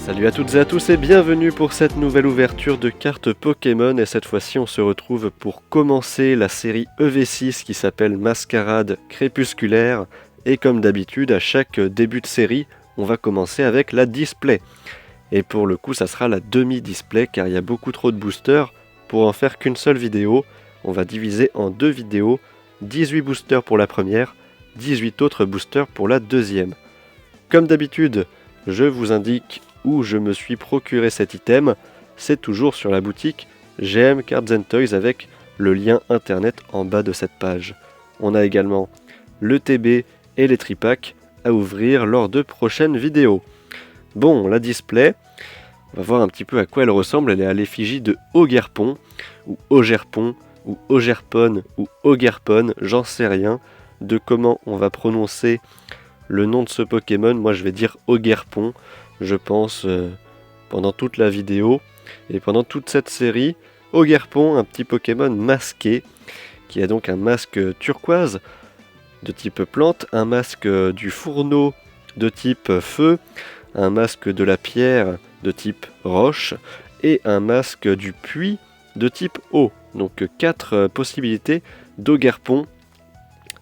Salut à toutes et à tous et bienvenue pour cette nouvelle ouverture de cartes Pokémon et cette fois-ci on se retrouve pour commencer la série EV6 qui s'appelle Mascarade Crépusculaire et comme d'habitude à chaque début de série on va commencer avec la display et pour le coup ça sera la demi-display car il y a beaucoup trop de boosters pour en faire qu'une seule vidéo. On va diviser en deux vidéos, 18 boosters pour la première, 18 autres boosters pour la deuxième. Comme d'habitude, je vous indique où je me suis procuré cet item, c'est toujours sur la boutique GM Cards and Toys avec le lien internet en bas de cette page. On a également le TB et les tripacks à ouvrir lors de prochaines vidéos. Bon, la display, on va voir un petit peu à quoi elle ressemble. Elle est à l'effigie de Ogerpon, ou Ogerpon, ou Ogerpon, ou Ogerpon, j'en sais rien de comment on va prononcer le nom de ce Pokémon. Moi je vais dire Ogerpon, je pense, pendant toute la vidéo et pendant toute cette série. Ogerpon, un petit Pokémon masqué, qui a donc un masque turquoise de type plante, un masque du fourneau de type feu, un masque de la pierre de type roche et un masque du puits de type eau. Donc 4 possibilités d'Ogerpon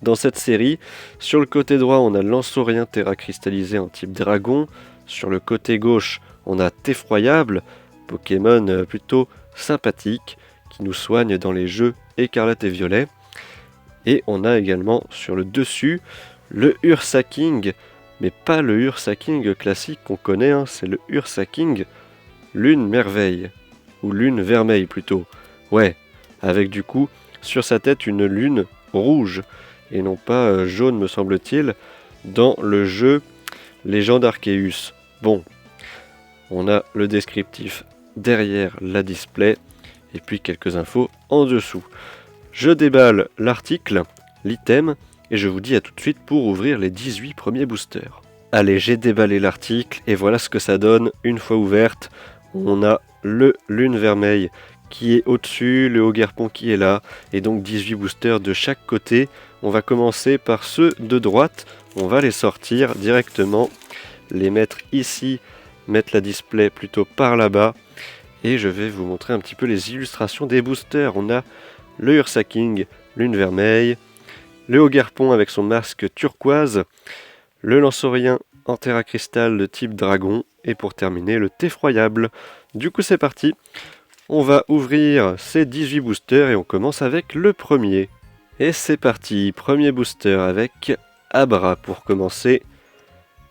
dans cette série. Sur le côté droit, on a Lansaurien Terra cristallisé en type dragon. Sur le côté gauche, on a Teffroyable, Pokémon plutôt sympathique, qui nous soigne dans les jeux écarlate et violet. Et on a également sur le dessus, le Ursaking, mais pas le Ursaking classique qu'on connaît, c'est le Ursaking Lune Merveille, ou Lune Vermeille plutôt. Ouais, avec du coup, sur sa tête, une lune rouge, et non pas jaune me semble-t-il, dans le jeu Légende Arceus. Bon, on a le descriptif derrière la display, et puis quelques infos en dessous. Je déballe l'article, l'item, et je vous dis à tout de suite pour ouvrir les 18 premiers boosters. Allez, j'ai déballé l'article, et voilà ce que ça donne une fois ouverte. On a le Lune Vermeille qui est au-dessus, le Ogerpon qui est là, et donc 18 boosters de chaque côté. On va commencer par ceux de droite, on va les sortir directement, les mettre ici, mettre la display plutôt par là-bas, et je vais vous montrer un petit peu les illustrations des boosters. On a le Ursaking, Lune Vermeille, le Ogerpon avec son masque turquoise, le Lansaurien en Terra Cristal de type dragon, et pour terminer le Teffroyable. Du coup c'est parti, on va ouvrir ces 18 boosters et on commence avec le premier. Et c'est parti, premier booster avec Abra pour commencer,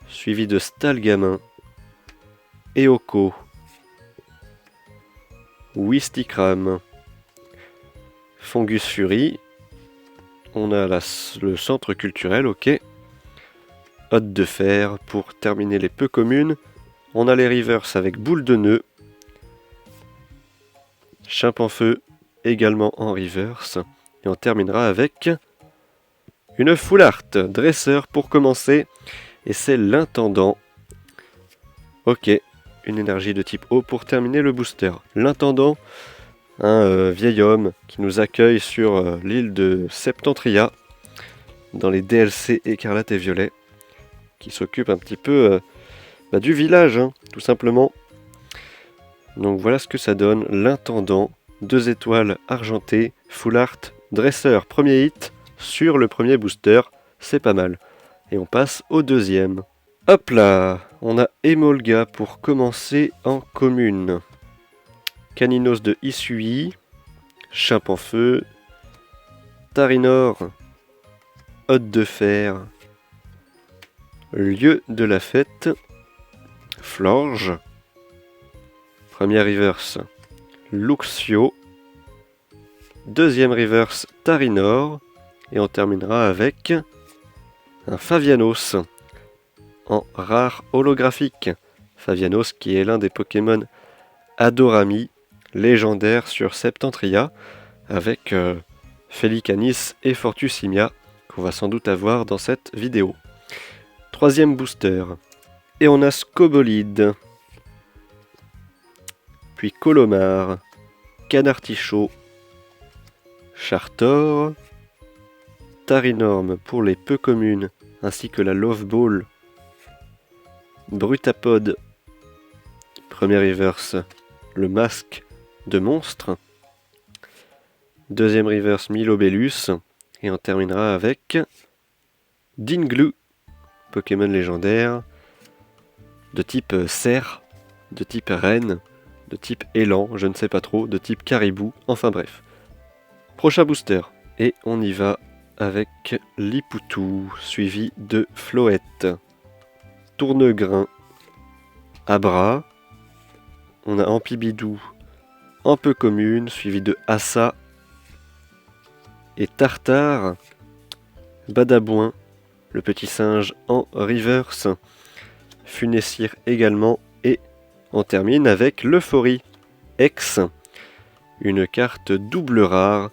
suivi de Stalgamin, Eoko, Wistikram, Fungus Fury, on a le centre culturel, ok, Hôte de fer pour terminer les peu communes, on a les reverse avec Boule de nœud, Chimpanfeu également en reverse, et on terminera avec une full art dresseur pour commencer, et c'est l'intendant. Ok, une énergie de type eau pour terminer le booster. L'intendant, un vieil homme qui nous accueille sur l'île de Septentria, dans les DLC écarlate et violet, qui s'occupe un petit peu du village, tout simplement. Donc voilà ce que ça donne, l'intendant, 2 étoiles argentées, full art, dresseur, premier hit sur le premier booster, c'est pas mal. Et on passe au deuxième. Hop là, on a Emolga pour commencer en commune. Caninos de Isui, Chimpanfeu, Tarinor, Hôte de fer, Lieu de la fête, Florge, première reverse, Luxio, deuxième reverse, Tarinor, et on terminera avec un Favianos en rare holographique. Favianos qui est l'un des Pokémon Adorami légendaire sur Septentria avec Felicanis et Fortusimia qu'on va sans doute avoir dans cette vidéo. Troisième booster. Et on a Scobolide, puis Colomar, Canartichaud, Chartor, Tarinorm pour les peu communes, ainsi que la Love Ball, Brutapod, Premier reverse, le masque de monstre. Deuxième reverse, Milobellus. Et on terminera avec Dinglu, Pokémon légendaire, de type cerf, de type reine, de type élan, je ne sais pas trop, de type caribou, enfin bref. Prochain booster, et on y va avec Lipoutou, suivi de Floette, Tournegrain, Abra, on a Ampibidou, un peu commune, suivi de Assa, et Tartare, Badabouin, le petit singe en reverse, Funessir également, et on termine avec l'Euphorie X, une carte double rare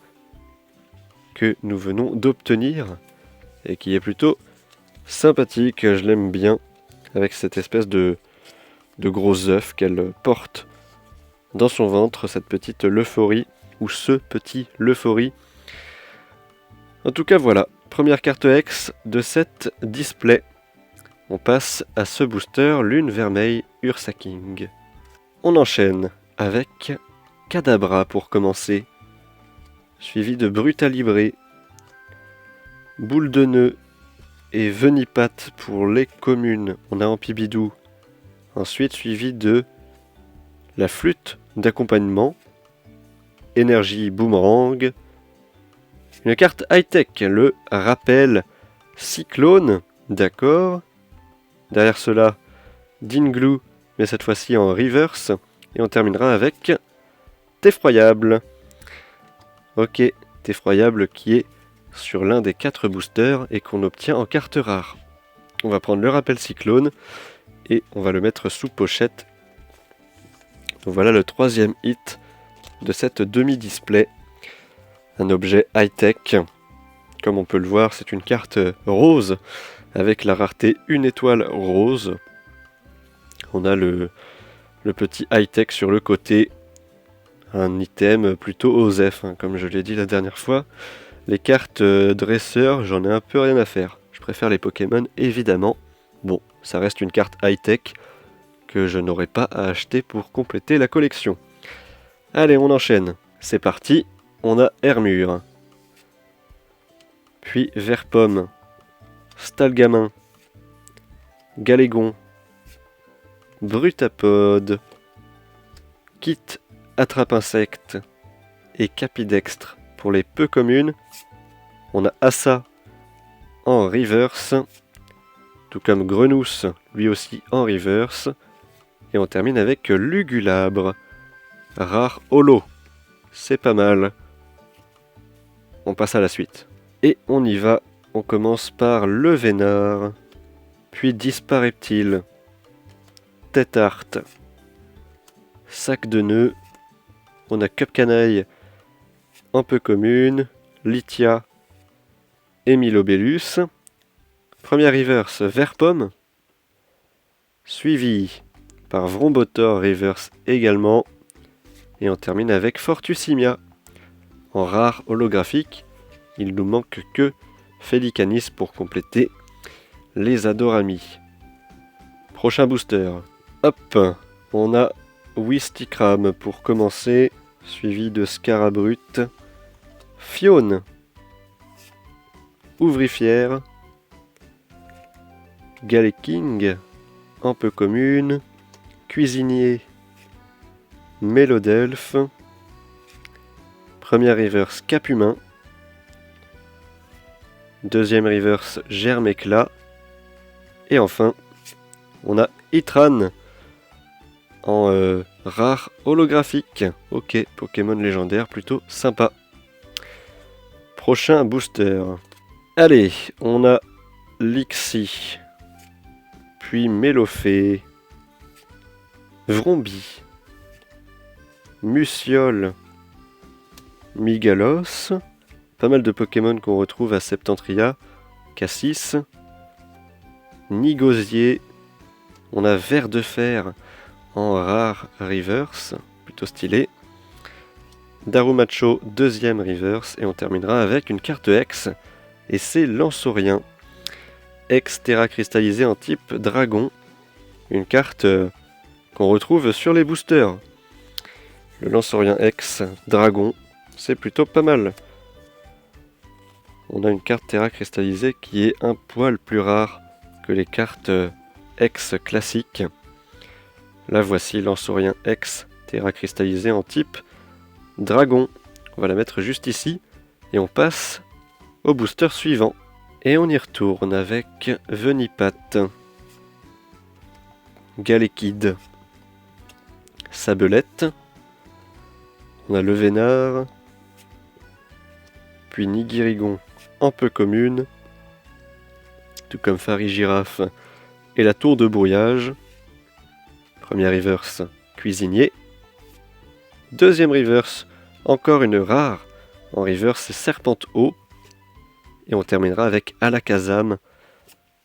que nous venons d'obtenir et qui est plutôt sympathique, je l'aime bien, avec cette espèce de gros œuf qu'elle porte dans son ventre, cette petite l'Euphorie, ou ce petit l'Euphorie. En tout cas voilà, première carte X de cette display. On passe à ce booster Lune Vermeille Ursaking. On enchaîne avec Kadabra pour commencer, suivi de Brutalibré, Boule de Nœud et Venipat pour les communes. On a Ampibidou, ensuite suivi de la flûte d'accompagnement, Énergie Boomerang, une carte high-tech, le rappel Cyclone, d'accord. Derrière cela, Dinglu, mais cette fois-ci en reverse. Et on terminera avec T'effroyable. Ok, T'effroyable qui est sur l'un des 4 boosters et qu'on obtient en carte rare. On va prendre le rappel Cyclone et on va le mettre sous pochette. Donc voilà le 3e hit de cette demi-display. Un objet high-tech. Comme on peut le voir, c'est une carte rose avec la rareté 1 étoile rose. On a le petit high-tech sur le côté. Un item plutôt OSEF, comme je l'ai dit la dernière fois. Les cartes dresseurs, j'en ai un peu rien à faire. Je préfère les Pokémon, évidemment. Bon, ça reste une carte high-tech que je n'aurai pas à acheter pour compléter la collection. Allez, on enchaîne. C'est parti. On a Hermure. Puis Verpomme. Stalgamin. Galégon. Brutapode. Kit Attrape-Insecte. Et Capidextre pour les peu communes. On a Assa en reverse. Tout comme Grenousse, lui aussi en reverse. Et on termine avec Lugulabre. Rare holo. C'est pas mal. On passe à la suite. Et on y va. On commence par le Vénard. Puis Dispareptile. Tétarte. Sac de nœuds. On a Cupcanaille. Un peu commune. Lithia. Et Milobellus. Première reverse, Verpomme. Suivi par Vrombotor reverse également. Et on termine avec Fortusimia. En rare holographique, il nous manque que Félicanis pour compléter les Adorami. Prochain booster. Hop, on a Wistikram pour commencer, suivi de Scarabrute, Fione, Ouvrifière, Galeking, un peu commune, Cuisinier, Mélodelphe, première reverse Capumain, deuxième reverse Germéclat, et enfin on a Itran en rare holographique. Ok, Pokémon légendaire plutôt sympa. Prochain booster. Allez, on a Lixie, puis Mélofée, Vrombi, Muciole, Migalos, pas mal de Pokémon qu'on retrouve à Septentria, Cassis, Nigosier, on a Ver de Fer en rare reverse, plutôt stylé, Darumacho, deuxième reverse, et on terminera avec une carte X, et c'est Lansaurien, X Terra cristallisé en type dragon, une carte qu'on retrouve sur les boosters. Le Lance-Orient X, Dragon, c'est plutôt pas mal. On a une carte Terra cristallisée qui est un poil plus rare que les cartes X classiques. La voici, Lance-Orient X, Terra cristallisée en type Dragon. On va la mettre juste ici et on passe au booster suivant. Et on y retourne avec Venipat, Galekid, Sabelette, on a le Vénard, puis Nigirigon en peu commune, tout comme Farigiraf et la tour de brouillage. Premier reverse, Cuisinier. Deuxième reverse, encore une rare, en reverse Serpente-Eau. Et on terminera avec Alakazam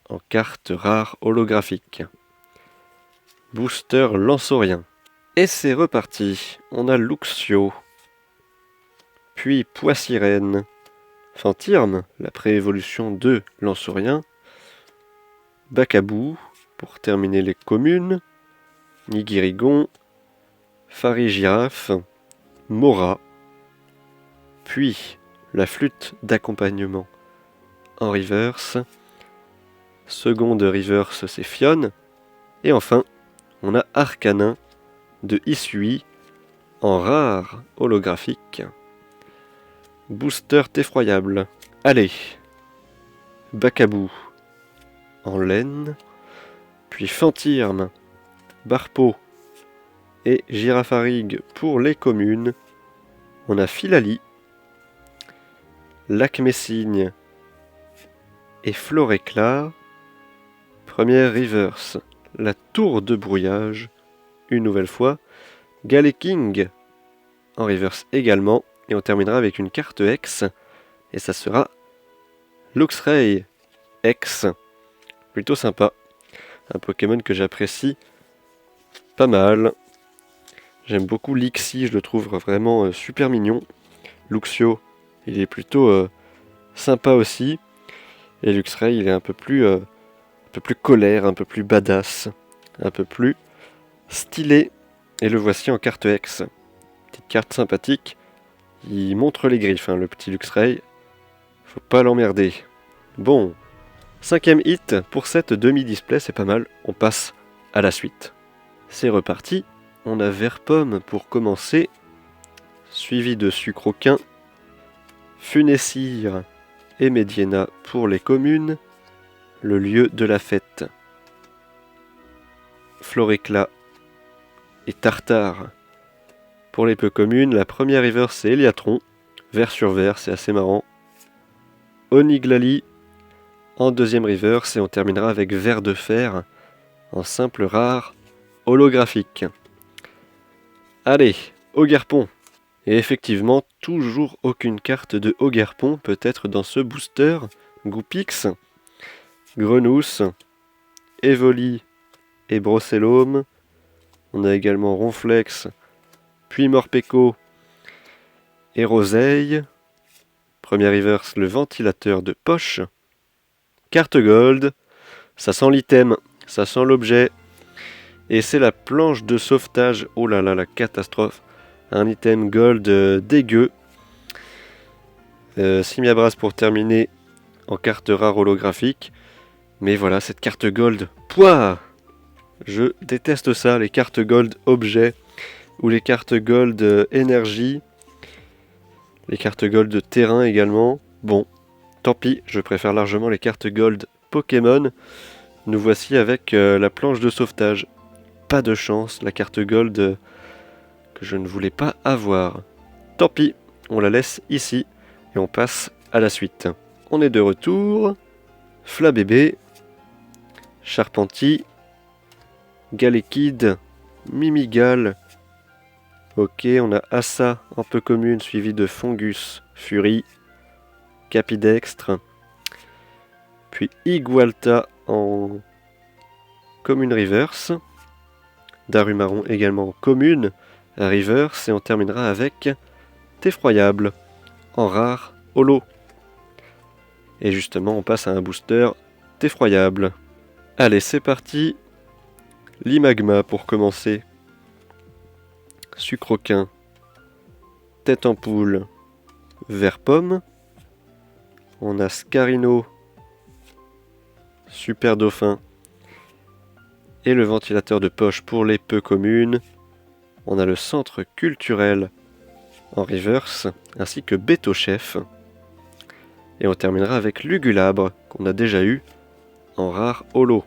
en carte rare holographique. Booster Lance-Orient. Et c'est reparti. On a Luxio, puis Poissirène, Fantirme, la préévolution de Lance-Orient, Bakabou, pour terminer les communes, Nigirigon, Farigiraf, Mora, puis la flûte d'accompagnement en reverse, seconde reverse c'est Fionn, et enfin on a Arcanin de Isui en rare holographique. Booster effroyable. Allez, Bakabou en laine, puis Fantirme, Barpo et Girafarig pour les communes. On a Filali, Lac-Messigne et Floréclat. Première reverse, la tour de brouillage, une nouvelle fois, Galeking en reverse également, et on terminera avec une carte X, et ça sera Luxray X, plutôt sympa, un Pokémon que j'apprécie pas mal. J'aime beaucoup Lixie, je le trouve vraiment super mignon. Luxio, il est plutôt sympa aussi, et Luxray il est un peu plus colère, un peu plus badass, un peu plus stylé. Et le voici en carte X. Petite carte sympathique. Il montre les griffes, le petit Luxray. Faut pas l'emmerder. Bon, 5ème hit pour cette demi-display, c'est pas mal. On passe à la suite. C'est reparti. On a Vert-Pomme pour commencer. Suivi de Sucroquin, Funessire et Mediena pour les communes. Le lieu de la fête. Floréclat et Tartare pour les peu communes. La première reverse c'est Eliatron, vert sur vert, c'est assez marrant. Oniglali en deuxième reverse et on terminera avec Vert de Fer en simple rare holographique. Allez, Ogerpon. Et effectivement, toujours aucune carte de Ogerpon peut-être dans ce booster. Goupix, Grenousse, Evoli et Brocellome. On a également Ronflex, puis Morpeko et Roseille. Premier reverse, le ventilateur de poche. Carte gold, ça sent l'item, ça sent l'objet. Et c'est la planche de sauvetage. Oh là là, la catastrophe. Un item gold dégueu. Simiabras pour terminer en carte rare holographique. Mais voilà, cette carte gold. Pouah! Je déteste ça, les cartes gold objets ou les cartes gold énergie. Les cartes gold terrain également. Bon, tant pis, je préfère largement les cartes gold Pokémon. Nous voici avec la planche de sauvetage. Pas de chance, la carte gold que je ne voulais pas avoir. Tant pis, on la laisse ici et on passe à la suite. On est de retour. Flabébé, Charpentier, Galekid, Mimigal. Ok, on a Assa en peu commune suivi de Fongus, Fury, Capidextre, puis Igualta en commune reverse, Darumaron également en commune reverse, et on terminera avec Effroyable en rare holo. Et justement, on passe à un booster Effroyable. Allez, c'est parti. Limagma pour commencer. Sucroquin. Tête en poule. Vert pomme. On a Scarino. Super dauphin. Et le ventilateur de poche pour les peu communes. On a le centre culturel en reverse, ainsi que Beto Chef. Et on terminera avec Lugulabre, qu'on a déjà eu en rare holo.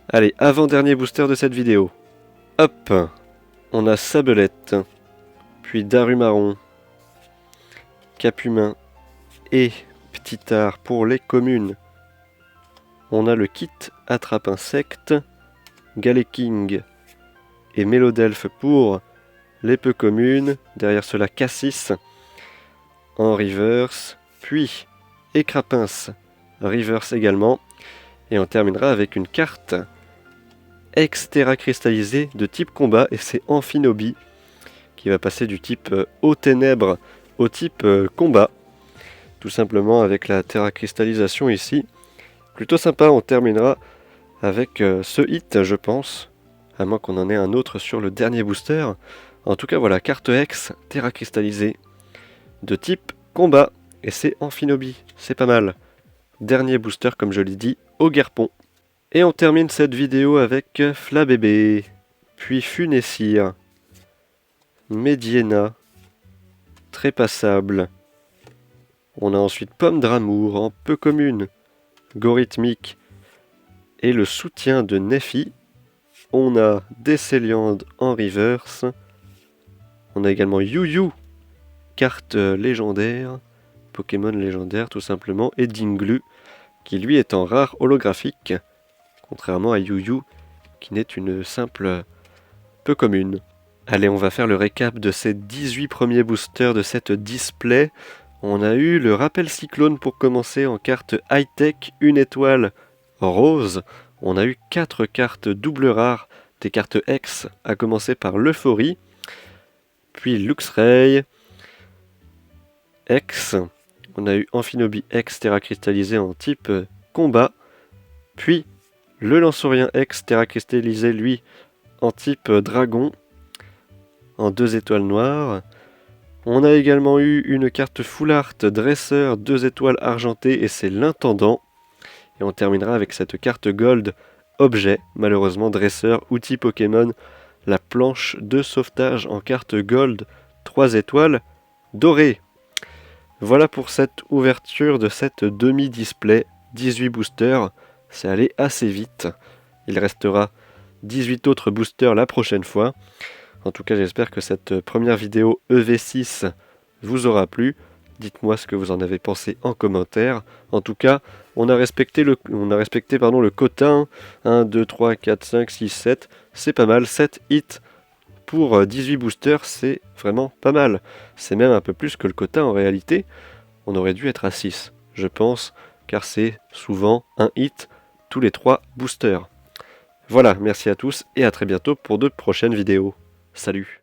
Allez, avant-dernier booster de cette vidéo. Hop, on a Sabelette, puis Darumaron, Capumain et Petitard pour les communes. On a le kit Attrape Insecte, Galeking et Mélodelphe pour les peu communes. Derrière cela, Cassis en reverse, puis Écrapince reverse également. Et on terminera avec une carte Exterra cristallisée de type combat, et c'est Amphinobi qui va passer du type eau ténèbres au type combat. Tout simplement avec la terra cristallisation ici. Plutôt sympa, on terminera avec ce hit, je pense. À moins qu'on en ait un autre sur le dernier booster. En tout cas, voilà, carte Hex, terra cristallisée de type combat. Et c'est Amphinobi, c'est pas mal. Dernier booster, comme je l'ai dit, au Guerpon. Et on termine cette vidéo avec Flabébé, puis Funessir, Mediena, Trépassable. On a ensuite Pomme d'Amour en peu commune, Gorithmique et le soutien de Nephi. On a Décéliande en reverse. On a également Yu-Yu, carte légendaire, Pokémon légendaire tout simplement, et Dinglu, qui lui est en rare holographique, contrairement à Yu-Yu, qui n'est une simple peu commune. Allez, on va faire le récap de ces 18 premiers boosters de cette display. On a eu le rappel cyclone pour commencer en carte high-tech, une étoile rose. On a eu 4 cartes double rares, des cartes X, à commencer par l'Euphorie, puis Luxray, X. On a eu Amphinobi X, terra cristallisé en type combat, puis le Lanceurien X, terra cristallisé lui en type dragon, en 2 étoiles noires. On a également eu une carte Full Art Dresseur 2 étoiles argentées, et c'est l'Intendant. Et on terminera avec cette carte Gold Objet, malheureusement Dresseur, outil Pokémon, la planche de sauvetage en carte Gold 3 étoiles dorées. Voilà pour cette ouverture de cette demi-display, 18 boosters, c'est allé assez vite. Il restera 18 autres boosters la prochaine fois. En tout cas, j'espère que cette première vidéo EV6 vous aura plu. Dites-moi ce que vous en avez pensé en commentaire. En tout cas, on a respecté le quota. 1, 2, 3, 4, 5, 6, 7. C'est pas mal. 7 hits pour 18 boosters, c'est vraiment pas mal. C'est même un peu plus que le quota en réalité. On aurait dû être à 6, je pense, car c'est souvent un hit tous les 3 boosters. Voilà, merci à tous et à très bientôt pour de prochaines vidéos. Salut!